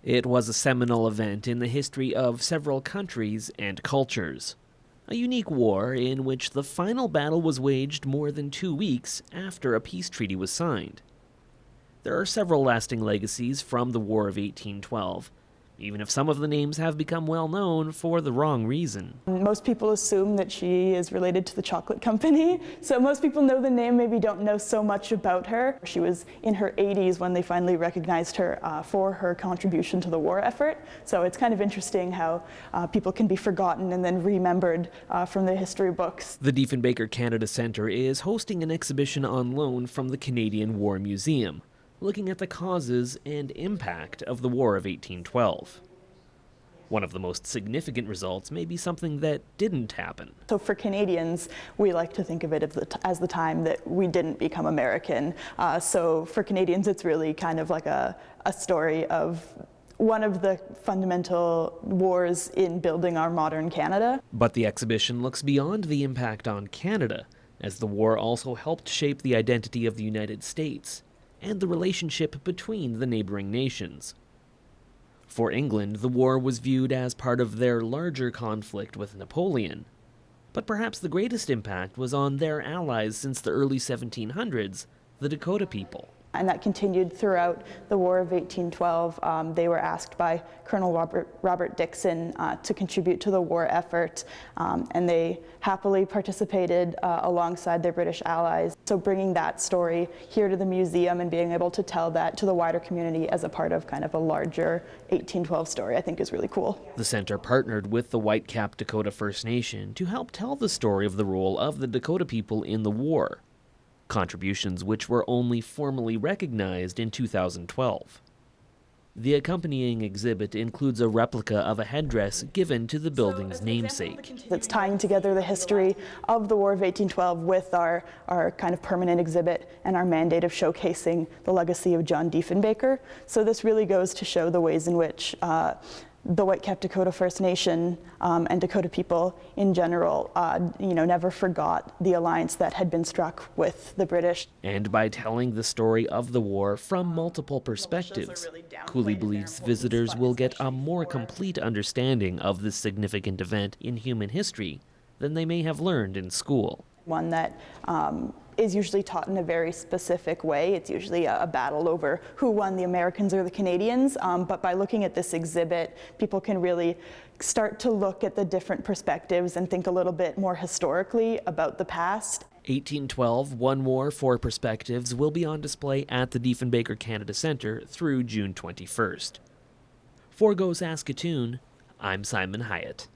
It was a seminal event in the history of several countries and cultures. A unique war in which the final battle was waged more than 2 weeks after a peace treaty was signed. There are several lasting legacies from the War of 1812, even if some of the names have become well known for the wrong reason. Most people assume that she is related to the chocolate company, so most people know the name, maybe don't know so much about her. She was in her 80s when they finally recognized her for her contribution to the war effort, so it's kind of interesting how people can be forgotten and then remembered from the history books. The Diefenbaker Canada Centre is hosting an exhibition on loan from the Canadian War Museum, looking at the causes and impact of the War of 1812. One of the most significant results may be something that didn't happen. So for Canadians, we like to think of it as the time that we didn't become American. So for Canadians, it's really kind of like a story of one of the fundamental wars in building our modern Canada. But the exhibition looks beyond the impact on Canada, as the war also helped shape the identity of the United States and the relationship between the neighboring nations. For England, the war was viewed as part of their larger conflict with Napoleon. But perhaps the greatest impact was on their allies since the early 1700s, the Dakota people. And that continued throughout the War of 1812. They were asked by Colonel Robert Dixon to contribute to the war effort, and they happily participated alongside their British allies. So bringing that story here to the museum and being able to tell that to the wider community as a part of kind of a larger 1812 story, I think is really cool. The center partnered with the Whitecap Dakota First Nation to help tell the story of the role of the Dakota people in the war, contributions which were only formally recognized in 2012. The accompanying exhibit includes a replica of a headdress given to the building's namesake. It's tying together the history of the War of 1812 with our kind of permanent exhibit and our mandate of showcasing the legacy of John Diefenbaker. So this really goes to show the ways in which the Whitecap Dakota First Nation and Dakota people in general, never forgot the alliance that had been struck with the British. And by telling the story of the war from multiple perspectives, Cooley believes visitors will get a more complete understanding of this significant event in human history than they may have learned in school. One that is usually taught in a very specific way. It's usually a battle over who won, the Americans or the Canadians, but by looking at this exhibit, people can really start to look at the different perspectives and think a little bit more historically about the past. 1812, One War, Four Perspectives will be on display at the Diefenbaker Canada Centre through June 21st. For Go Saskatoon, I'm Simon Hyatt.